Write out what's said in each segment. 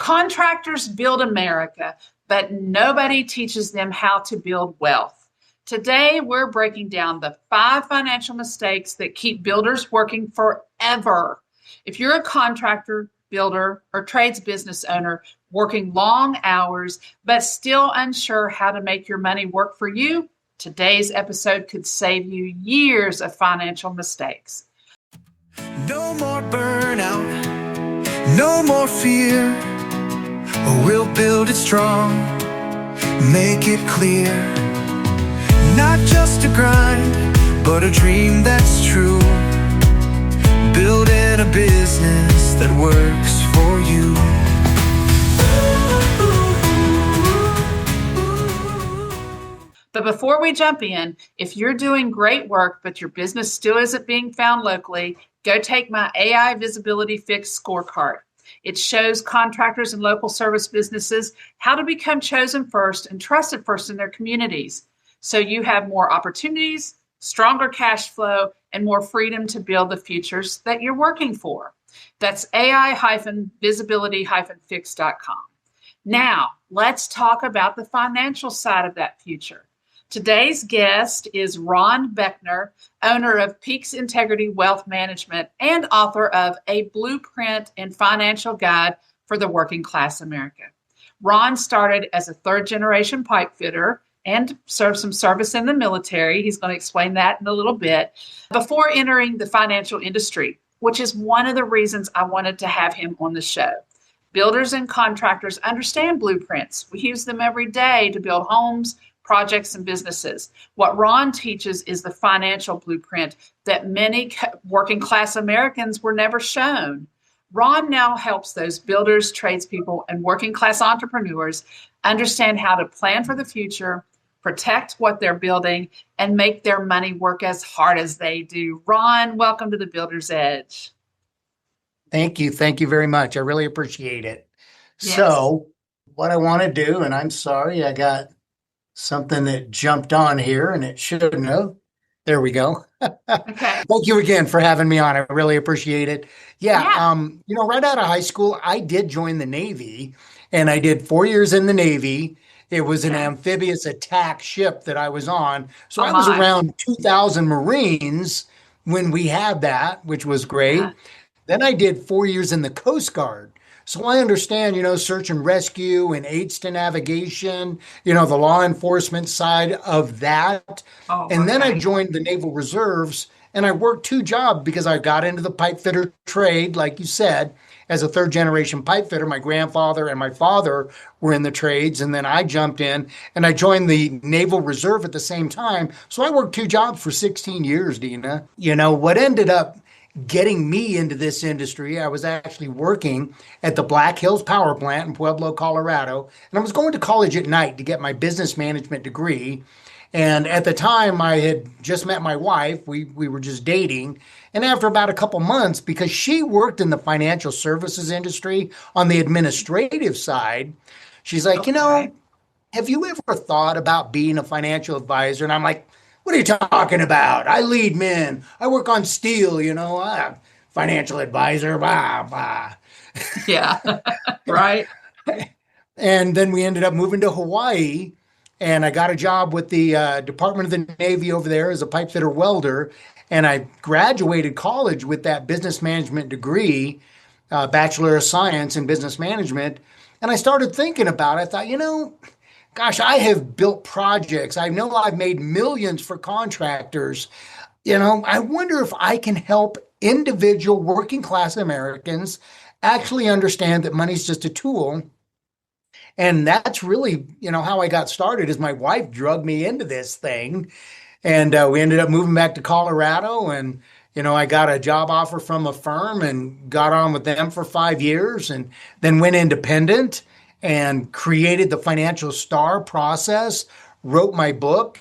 Contractors build America, but nobody teaches them how to build wealth. Today, we're breaking down the 5 financial mistakes that keep builders working forever. If you're a contractor, builder, or trades business owner working long hours, but still unsure how to make your money work for you, today's episode could save you years of financial mistakes. No more burnout, no more fear. We'll build it strong, make it clear. Not just a grind, but a dream that's true. Building a business that works for you. But before we jump in, if you're doing great work, but your business still isn't being found locally, go take my AI Visibility Fix scorecard. It shows contractors and local service businesses how to become chosen first and trusted first in their communities. So you have more opportunities, stronger cash flow, and more freedom to build the futures that you're working for. That's AI-visibility-fix.com. Now, let's talk about the financial side of that future. Today's guest is Ron Beckner, owner of Peaks Integrity Wealth Management and author of A Blueprint and Financial Guide for the Working Class America. Ron started as a third-generation pipe fitter and served some service in the military. He's going to explain that in a little bit before entering the financial industry, which is one of the reasons I wanted to have him on the show. Builders and contractors understand blueprints. We use them every day to build homes, projects, and businesses. What Ron teaches is the financial blueprint that many working class Americans were never shown. Ron now helps those builders, tradespeople, and working class entrepreneurs understand how to plan for the future, protect what they're building, and make their money work as hard as they do. Ron, welcome to the Builder's Edge. Thank you. Thank you very much. I really appreciate it. Yes. So what I want to do, and I'm sorry, I got something that jumped on here and it shouldn't have. There we go. Okay. Thank you again for having me on. I really appreciate it. Yeah. Right out of high school, I did join the Navy and I did 4 years in the Navy. It was an amphibious attack ship that I was on. So I was around 2,000 Marines when we had that, which was great. Yeah. Then I did 4 years in the Coast Guard. So I understand, search and rescue and aids to navigation, the law enforcement side of that. And then I joined the Naval Reserves and I worked 2 jobs because I got into the pipe fitter trade, like you said, as a third generation pipe fitter. My grandfather and my father were in the trades. And then I jumped in and I joined the Naval Reserve at the same time. So I worked 2 jobs for 16 years, Dina. What ended up getting me into this industry, I was actually working at the Black Hills Power Plant in Pueblo, Colorado, and I was going to college at night to get my business management degree. And at the time, I had just met my wife. We were just dating. And after about a couple months, because she worked in the financial services industry on the administrative side, she's like, have you ever thought about being a financial advisor? And I'm like, what are you talking about? I lead men. I work on steel, financial advisor, blah, blah. Yeah, right. And then we ended up moving to Hawaii, and I got a job with the Department of the Navy over there as a pipe fitter welder. And I graduated college with that business management degree, Bachelor of Science in Business Management. And I started thinking about it. I thought, gosh, I have built projects. I know I've made millions for contractors. I wonder if I can help individual working class Americans actually understand that money's just a tool. And that's really, how I got started is my wife drugged me into this thing. And we ended up moving back to Colorado. And, I got a job offer from a firm and got on with them for 5 years and then went independent and created the Financial Star process, wrote my book,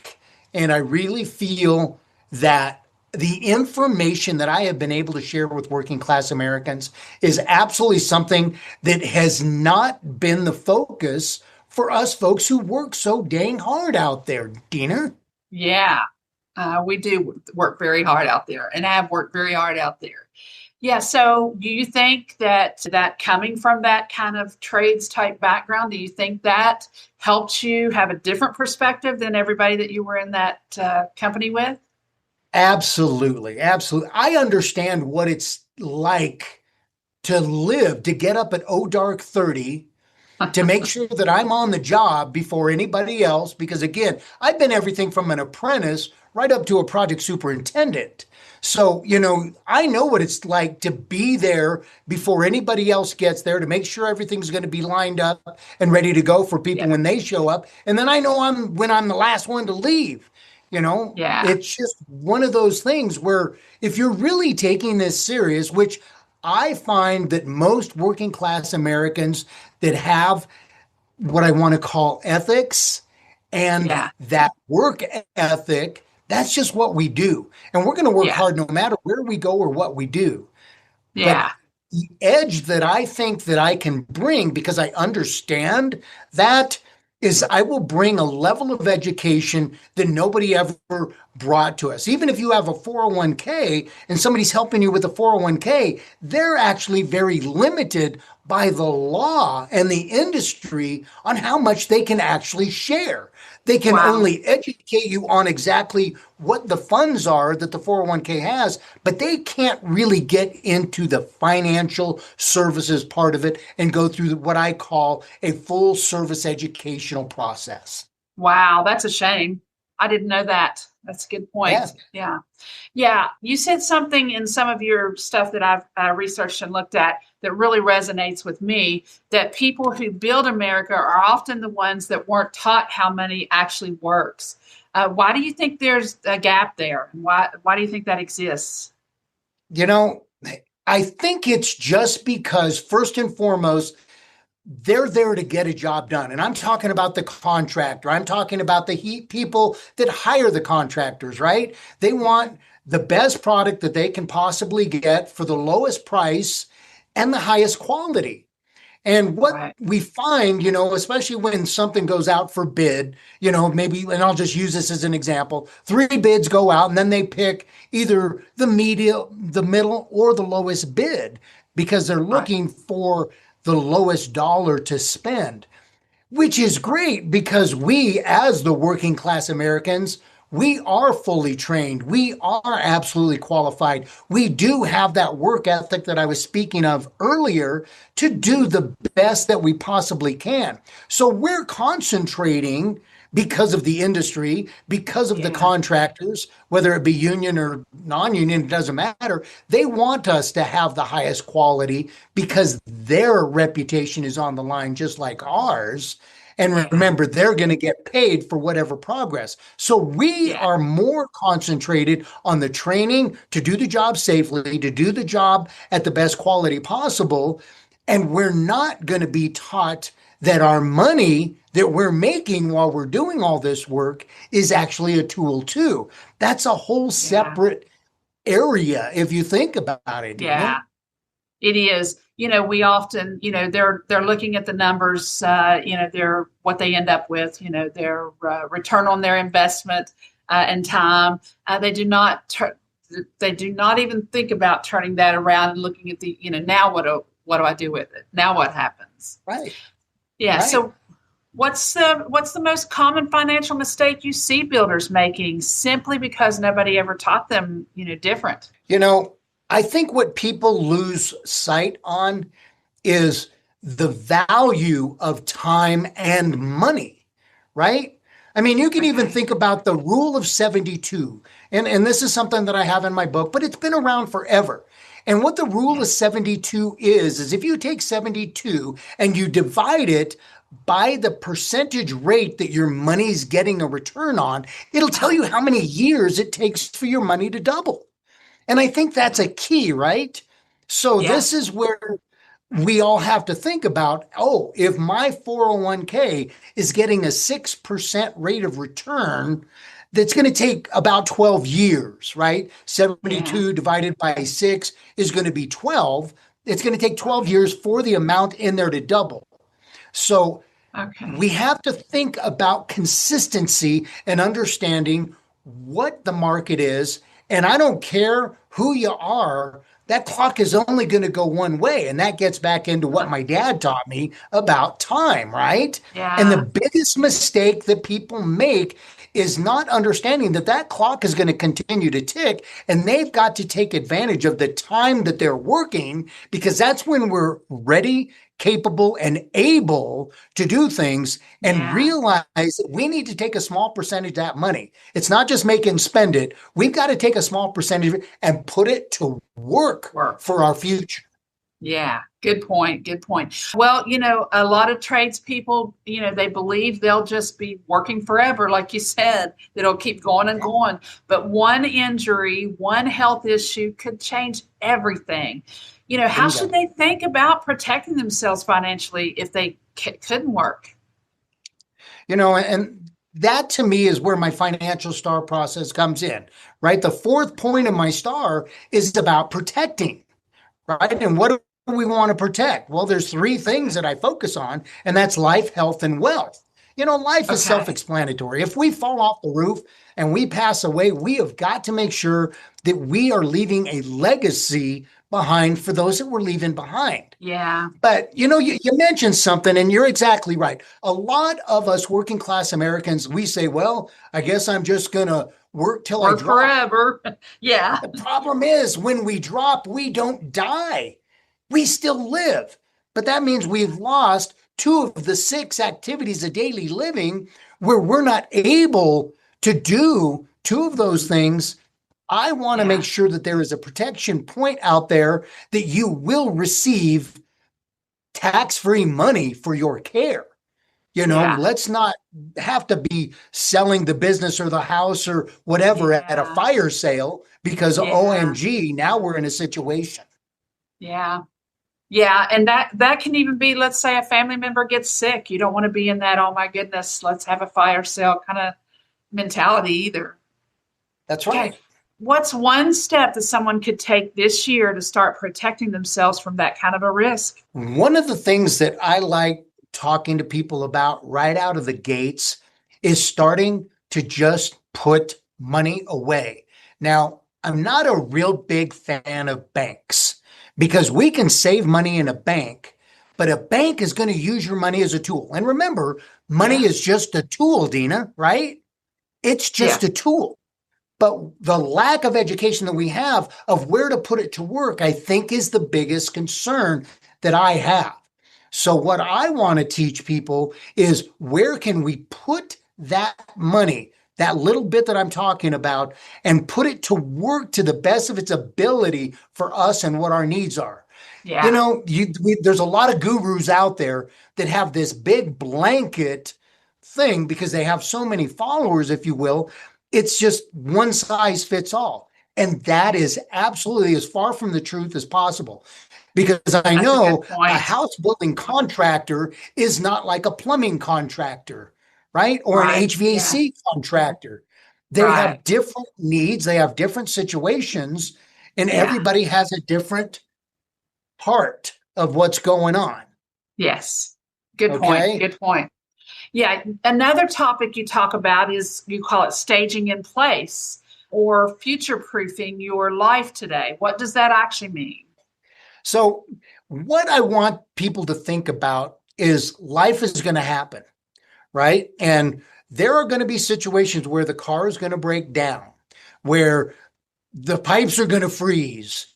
and I really feel that the information that I have been able to share with working class Americans is absolutely something that has not been the focus for us folks who work so dang hard out there, Dina. Yeah, we do work very hard out there, and I have worked very hard out there. Yeah. So do you think that coming from that kind of trades type background, do you think that helped you have a different perspective than everybody that you were in that company with? Absolutely. Absolutely. I understand what it's like to live, to get up at dark 30, to make sure that I'm on the job before anybody else. Because again, I've been everything from an apprentice right up to a project superintendent. So, I know what it's like to be there before anybody else gets there, to make sure everything's going to be lined up and ready to go for people Yeah. when they show up. And then I know when I'm the last one to leave. Yeah. It's just one of those things where if you're really taking this serious, which I find that most working class Americans that have what I want to call ethics and Yeah. that work ethic, that's just what we do. And we're going to work Yeah. hard no matter where we go or what we do. But Yeah. the edge that I think that I can bring, because I understand that, is I will bring a level of education that nobody ever brought to us. Even if you have a 401k and somebody's helping you with a 401k, they're actually very limited by the law and the industry on how much they can actually share. They can Wow. only educate you on exactly what the funds are that the 401k has, but they can't really get into the financial services part of it and go through what I call a full service educational process. Wow. That's a shame. I didn't know that. That's a good Yeah. point. Yeah. Yeah. You said something in some of your stuff that I've researched and looked at that really resonates with me, that people who build America are often the ones that weren't taught how money actually works. Why do you think there's a gap there? Why do you think that exists? You know, I think it's just because, first and foremost, they're there to get a job done. And I'm talking about the contractor. I'm talking about the people that hire the contractors, right? They want the best product that they can possibly get for the lowest price and the highest quality. And what Right. we find, especially when something goes out for bid, maybe, and I'll just use this as an example, three bids go out and then they pick either the middle, or the lowest bid because they're Right. looking for the lowest dollar to spend, which is great because we, as the working class Americans, we are fully trained. We are absolutely qualified. We do have that work ethic that I was speaking of earlier to do the best that we possibly can. So we're concentrating because of the industry, because of the Yeah. contractors, whether it be union or non-union, it doesn't matter. They want us to have the highest quality because their reputation is on the line, just like ours. And Yeah. remember, they're going to get paid for whatever progress. So we Yeah. are more concentrated on the training to do the job safely, to do the job at the best quality possible. And we're not going to be taught that our money that we're making while we're doing all this work is actually a tool too. That's a whole Yeah. separate area if you think about it. Yeah. It is. We often, they're looking at the numbers, their what they end up with, their return on their investment and time. They do not even think about turning that around and looking at the, now what do I do with it? Now what happens? Right, Yeah. right. So what's the most common financial mistake you see builders making simply because nobody ever taught them, different? You know, I think what people lose sight on is the value of time and money, right? I mean, you can even Okay. think about the rule of 72. And this is something that I have in my book, but it's been around forever. And what the rule Yeah. of 72 is if you take 72 and you divide it by the percentage rate that your money's getting a return on, it'll tell you how many years it takes for your money to double. And I think that's a key, right? So this Yes. is where we all have to think about, oh, if my 401k is getting a 6% rate of return, that's going to take about 12 years, right? Yeah. 72 divided by 6 is going to be 12. It's going to take 12 Right. years for the amount in there to double. So Okay. we have to think about consistency and understanding what the market is. And I don't care who you are, that clock is only going to go one way. And that gets back into what my dad taught me about time, right? And the Yeah. biggest mistake that people make is not understanding that that clock is going to continue to tick, and they've got to take advantage of the time that they're working, because that's when we're ready, capable, and able to do things, and Yeah. realize that we need to take a small percentage of that money. It's not just make and spend it. We've got to take a small percentage of it and put it to work Work. for our future. Yeah, good point. Good point. Well, a lot of tradespeople, they believe they'll just be working forever, like you said, that it'll keep going and going. But one injury, one health issue could change everything. How Bingo. should they think about protecting themselves financially if they couldn't work? And that to me is where my financial star process comes in, right? The fourth point of my star is about protecting, right? And what do we want to protect? Well, there's three things that I focus on, and that's life, health, and wealth. Life is Okay. self-explanatory. If we fall off the roof and we pass away, we have got to make sure that we are leaving a legacy behind for those that we're leaving behind. Yeah. But you mentioned something, and you're exactly right. A lot of us working class Americans, we say, well, I guess I'm just going to work till I Work drop. forever. Yeah. The problem is when we drop, we don't die. We still live. But that means we've lost two of the six activities of daily living where we're not able to do two of those things. I want to make sure that there is a protection point out there that you will receive tax-free money for your care. Let's not have to be selling the business or the house or whatever at a fire sale because OMG, now we're in a situation. Yeah. Yeah. And that can even be, let's say a family member gets sick. You don't want to be in that, oh my goodness, let's have a fire sale kind of mentality either. That's right. Okay. What's one step that someone could take this year to start protecting themselves from that kind of a risk? One of the things that I like talking to people about right out of the gates is starting to just put money away. Now, I'm not a real big fan of banks because we can save money in a bank, but a bank is going to use your money as a tool. And remember, money is just a tool, Dina, right? It's just a tool. But the lack of education that we have of where to put it to work, I think, is the biggest concern that I have. So what I want to teach people is where can we put that money, that little bit that I'm talking about, and put it to work to the best of its ability for us and what our needs are. Yeah. There's a lot of gurus out there that have this big blanket thing because they have so many followers, if you will. It's just one size fits all. And that is absolutely as far from the truth as possible. Because I know a house building contractor is not like a plumbing contractor, right? Or an HVAC contractor. They have different needs. They have different situations. And everybody has a different part of what's going on. Yes. Good point. Good point. Yeah. Another topic you talk about is, you call it staging in place or future-proofing your life today. What does that actually mean? So what I want people to think about is life is going to happen, right? And there are going to be situations where the car is going to break down, where the pipes are going to freeze.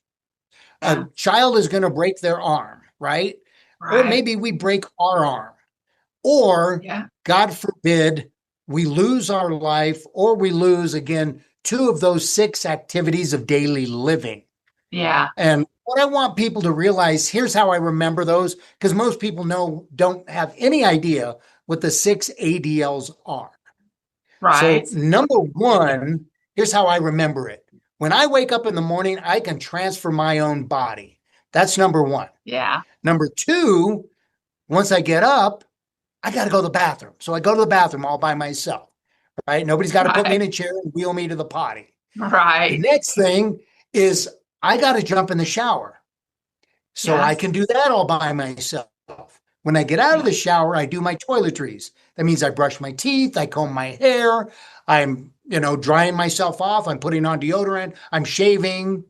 A child is going to break their arm, right? Or maybe we break our arm. Or, God forbid, we lose our life, or we lose, again, two of those six activities of daily living. Yeah. And what I want people to realize, here's how I remember those, because most people don't have any idea what the six ADLs are. Right. So number one, here's how I remember it. When I wake up in the morning, I can transfer my own body. That's number one. Yeah. Number two, once I get up, I got to go to the bathroom. So I go to the bathroom all by myself, right? Nobody's got to put me in a chair and wheel me to the potty. Right. The next thing is I got to jump in the shower. So I can do that all by myself. When I get out of the shower, I do my toiletries. That means I brush my teeth, I comb my hair, I'm, drying myself off, I'm putting on deodorant, I'm shaving.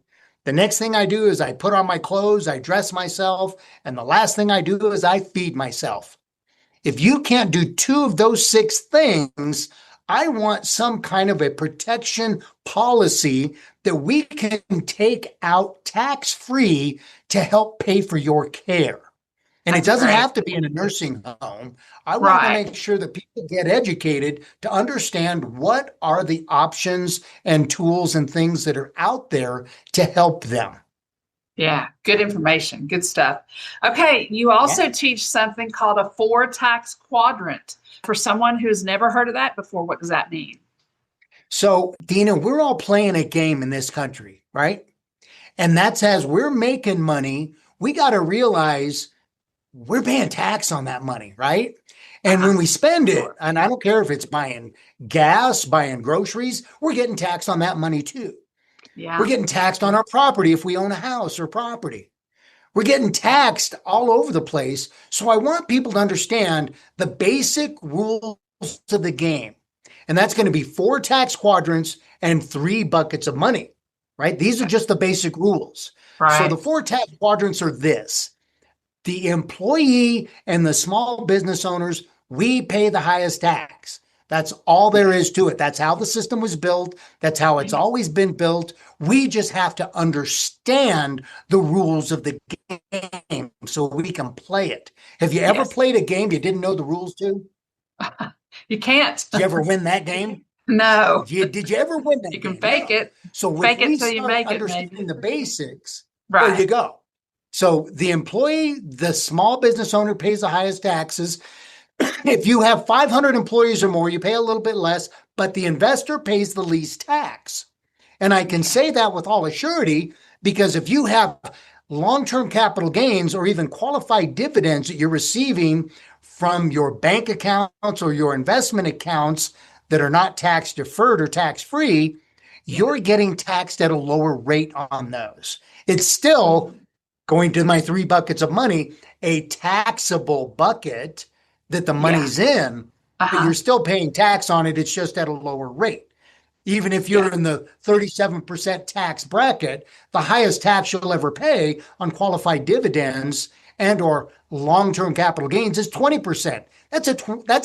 The next thing I do is I put on my clothes, I dress myself, and the last thing I do is I feed myself. If you can't do two of those six things, I want some kind of a protection policy that we can take out tax-free to help pay for your care. And That's it doesn't great. have to be in a nursing home. I want to Right. make sure that people get educated to understand what are the options and tools and things that are out there to help them. Yeah, good information. Good stuff. Okay, you Yeah. also teach something called a four tax quadrant. For someone who's never heard of that before, what does that mean? So, Dina, we're all playing a game in this country, right? And that's as we're making money, we got to realize we're paying tax on that money, right? And when we spend it, Sure. and I don't care if it's buying gas, buying groceries, we're getting taxed on that money too. We're Yeah. getting taxed on our property if we own a house or property. We're getting taxed all over the place. So I want people to understand the basic rules of the game. And that's going to be four tax quadrants and three buckets of money, right? These are just the basic rules. So the Right. four tax quadrants are this: the employee and the small business owners, we pay the highest tax. That's all there is to it. That's how the system was built. That's how it's always been built. We just have to understand the rules of the game so we can play it. Have you ever Yes. played a game you didn't know the rules to? You can't. Did you ever win that game? No. Did you ever win that You can game? fake No. it. So if Fake it we till you start make it, understanding maybe. the basics, there you Right. go. So the employee, the small business owner pays the highest taxes. If you have 500 employees or more, you pay a little bit less, but the investor pays the least tax. And I can say that with all assurity because if you have long-term capital gains or even qualified dividends that you're receiving from your bank accounts or your investment accounts that are not tax deferred or tax free, you're getting taxed at a lower rate on those. It's still going to my three buckets of money, a taxable bucket that the Yeah. money's in, but Uh-huh. you're still paying tax on it. It's just at a lower rate. Even if you're Yeah. in the 37% tax bracket, the highest tax you'll ever pay on qualified dividends and or long-term capital gains is 20%. That's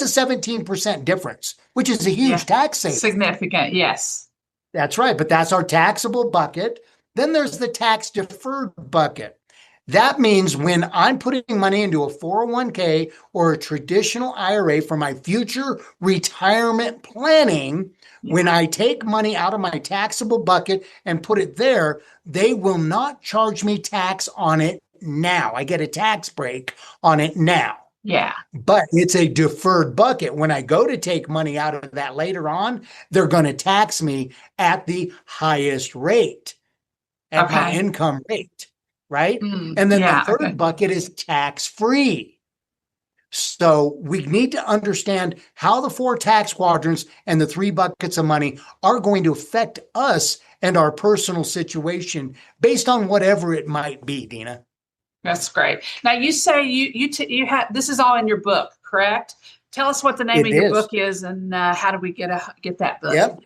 a 17% difference, which is a Yeah. huge tax savings. Significant. Yes. That's right, but that's our taxable bucket. Then there's the tax deferred bucket. That means when I'm putting money into a 401k or a traditional IRA for my future retirement planning, when I take money out of my taxable bucket and put it there, they will not charge me tax on it now. I get a tax break on it now. Yeah. But it's a deferred bucket. When I go to take money out of that later on, they're going to tax me at the highest rate, at my Okay. income rate, right? And then the Yeah. third Okay. bucket is tax free. So we need to understand how the four tax quadrants and the three buckets of money are going to affect us and our personal situation based on whatever it might be, Dina. That's great. Now you say you have this is all in your book, correct? Tell us what the name It of your is. book is and how do we get that book? Yep.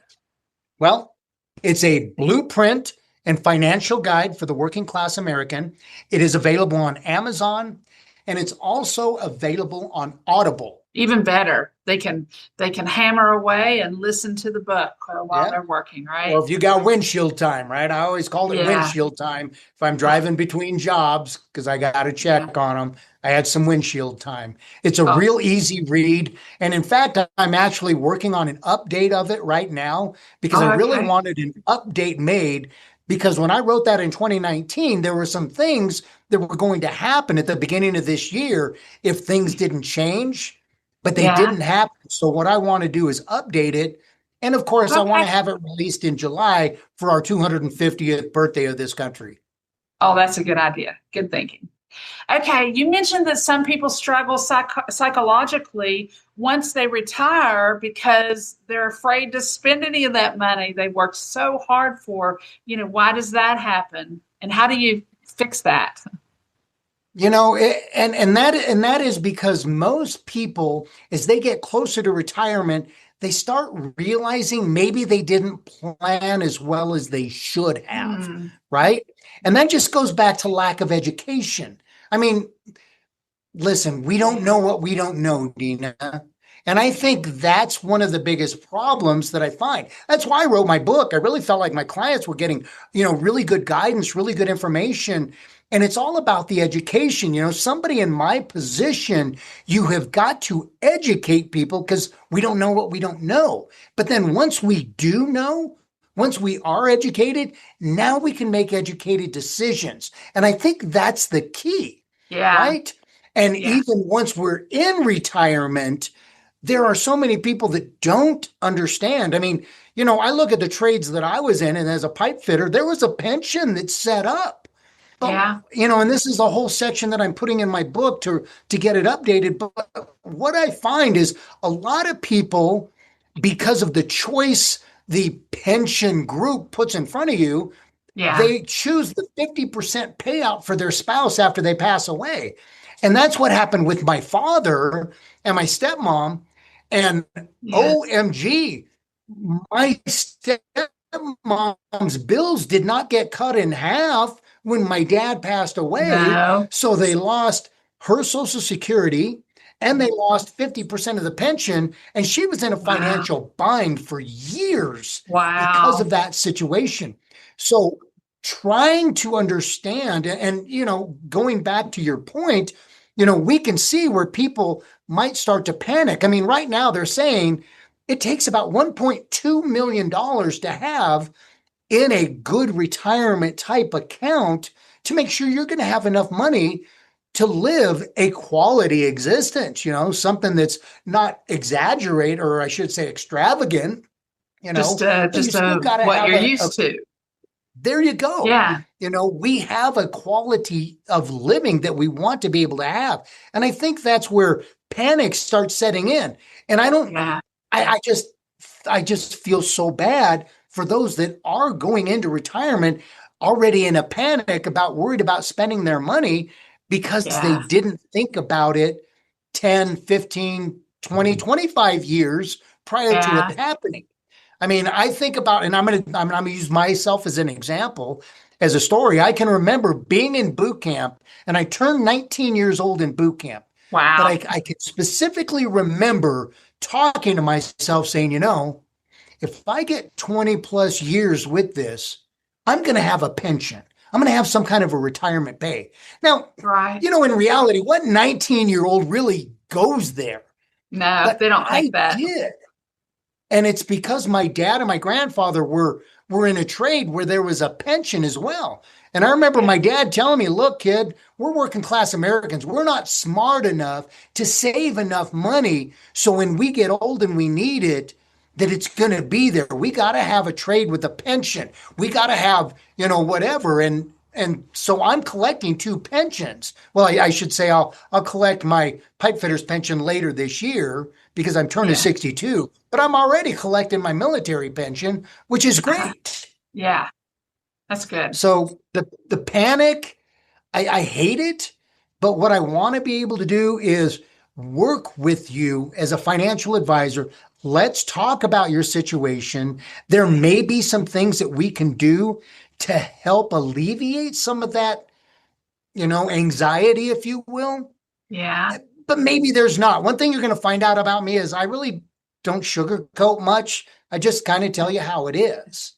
Well, it's a blueprint and financial guide for the working class American. It is available on Amazon and it's also available on Audible. Even better, they can hammer away and listen to the book while Yeah. they're working, right? Or if you got windshield time, right? I always call it Yeah. windshield time if I'm driving between jobs because I got to check on them. I had some windshield time. It's a real easy read. And in fact, I'm actually working on an update of it right now because I really Okay. wanted an update made because when I wrote that in 2019, there were some things that were going to happen at the beginning of this year if things didn't change, but they Yeah. didn't happen. So what I want to do is update it. And of course, I want to Okay. have it released in July for our 250th birthday of this country. Oh, that's a good idea. Good thinking. Okay, you mentioned that some people struggle psychologically once they retire because they're afraid to spend any of that money they worked so hard for. Why does that happen? And how do you fix that? And that is because most people, as they get closer to retirement, they start realizing maybe they didn't plan as well as they should have, Hmm. right? And that just goes back to lack of education. I mean, listen, we don't know what we don't know, Dina. And I think that's one of the biggest problems that I find. That's why I wrote my book. I really felt like my clients were getting, really good guidance, really good information. And it's all about the education. Somebody in my position, you have got to educate people because we don't know what we don't know. But then once we do know, once we are educated, now we can make educated decisions. And I think that's the key, Yeah. right? And Yeah. even once we're in retirement, there are so many people that don't understand. I mean, I look at the trades that I was in, and as a pipe fitter, there was a pension that's set up. But, Yeah. and this is a whole section that I'm putting in my book to get it updated. But what I find is a lot of people, because of the choice the pension group puts in front of you, Yeah. they choose the 50% payout for their spouse after they pass away. And that's what happened with my father and my stepmom. And Yeah. OMG, my stepmom's bills did not get cut in half when my dad passed away. No. So they lost her Social Security and they lost 50% of the pension. And she was in a Wow. financial bind for years because Wow. of that situation. So trying to understand and, going back to your point, we can see where people might start to panic. I mean, right now they're saying it takes about $1.2 million to have in a good retirement type account to make sure you're going to have enough money to live a quality existence, something that's not exaggerate, or I should say extravagant, Just but you just still got to what have you're a used to. there you go. Yeah. We have a quality of living that we want to be able to have. And I think that's where panic starts setting in. And I don't, Yeah. I just feel so bad for those that are going into retirement already in a panic about worried about spending their money because they Yeah. didn't think about it 10, 15, 20, 25 years prior to Yeah. it happening. I mean, I think about, and I'm gonna use myself as an example, as a story. I can remember being in boot camp, and I turned 19 years old in boot camp. But Wow. I can specifically remember talking to myself saying, if I get 20 plus years with this, I'm going to have a pension. I'm going to have some kind of a retirement pay. Now, Right. in reality, what 19-year-old really goes there? No, But they don't think I that. did. And it's because my dad and my grandfather were in a trade where there was a pension as well. And I remember my dad telling me, look, kid, we're working class Americans. We're not smart enough to save enough money. So when we get old and we need it, that it's going to be there. We got to have a trade with a pension. We got to have, whatever. And so I'm collecting two pensions. Well, I should say I'll collect my pipe fitter's pension later this year because I'm turning Yeah. 62, but I'm already collecting my military pension, which is great. Yeah. That's good. So the panic, I hate it, but what I want to be able to do is work with you as a financial advisor. Let's talk about your situation. There may be some things that we can do to help alleviate some of that, anxiety, if you will. Yeah. But maybe there's not. One thing you're going to find out about me is I really don't sugarcoat much. I just kind of tell you how it is.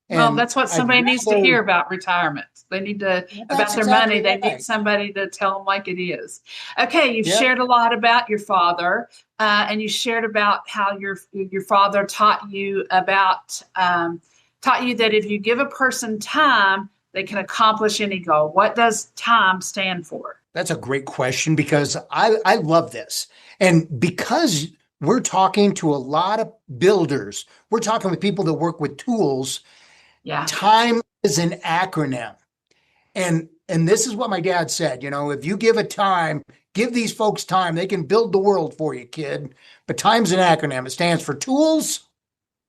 Well, And that's what I'd somebody needs to rather, hear about retirement. They need to, that's about their money, exactly they need right. somebody to tell them like it is. Okay, you've Yeah. shared a lot about your father, and you shared about how your father taught you that if you give a person time, they can accomplish any goal. What does time stand for? That's a great question because I love this. And because we're talking to a lot of builders, we're talking with people that work with tools, Yeah. time is an acronym. And this is what my dad said, if you give these folks time, they can build the world for you, kid. But time's an acronym. It stands for tools,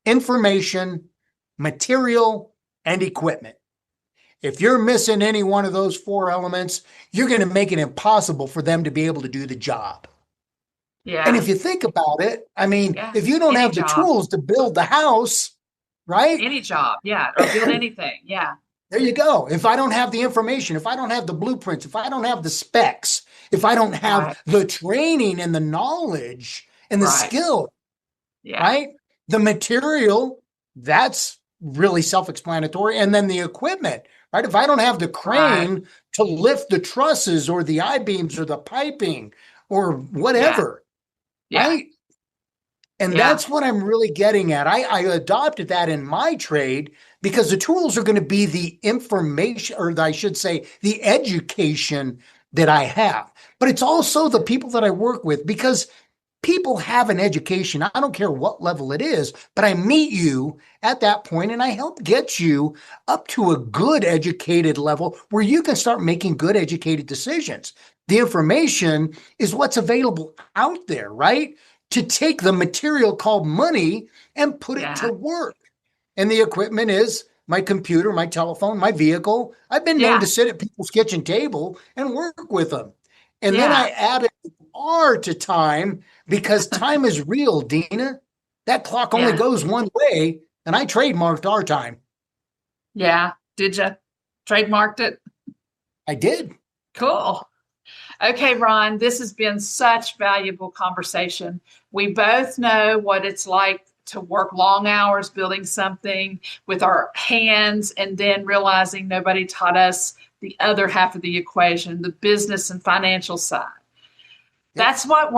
information, material, and equipment. If you're missing any one of those four elements, you're going to make it impossible for them to be able to do the job. And Yeah. if you think about it, I mean, Yeah. if you don't Any have the job. tools to build the house, right? Any job. Yeah. Or build anything. Yeah. There you go. If I don't have the information, if I don't have the blueprints, if I don't have the specs, if I don't Right. have the training and the knowledge and the Right. skill, Yeah. right? The material, that's really self-explanatory. And then the equipment, right? If I don't have the crane to lift the trusses or the I-beams or the piping or whatever, Yeah. right? And Yeah. that's what I'm really getting at. I adopted that in my trade because the tools are going to be the information, or I should say, the education that I have. But it's also the people that I work with, because people have an education. I don't care what level it is, but I meet you at that point and I help get you up to a good educated level where you can start making good educated decisions. The information is what's available out there, right? To take the material called money and put it to work. And the equipment is my computer, my telephone, my vehicle. I've been known to sit at people's kitchen table and work with them. And then I added R to time, because time is real, Dina. That clock only goes one way, and I trademarked our time. Yeah. Did you trademarked it? I did. Cool. Okay, Ron, this has been such valuable conversation. We both know what it's like to work long hours building something with our hands and then realizing nobody taught us the other half of the equation, the business and financial side. That's why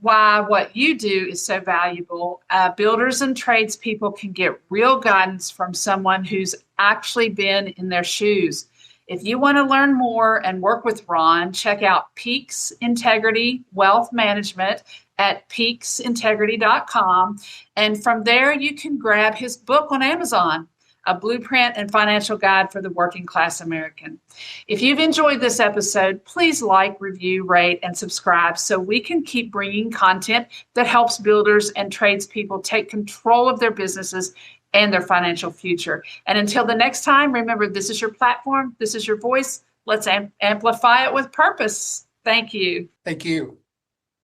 what you do is so valuable. Builders and tradespeople can get real guidance from someone who's actually been in their shoes. If you want to learn more and work with Ron, check out Peaks Integrity Wealth Management at peaksintegrity.com. And from there, you can grab his book on Amazon, A Blueprint and Financial Guide for the Working Class American. If you've enjoyed this episode, please like, review, rate, and subscribe so we can keep bringing content that helps builders and tradespeople take control of their businesses and their financial future. And until the next time, remember, this is your platform. This is your voice. Let's amplify it with purpose. Thank you. Thank you.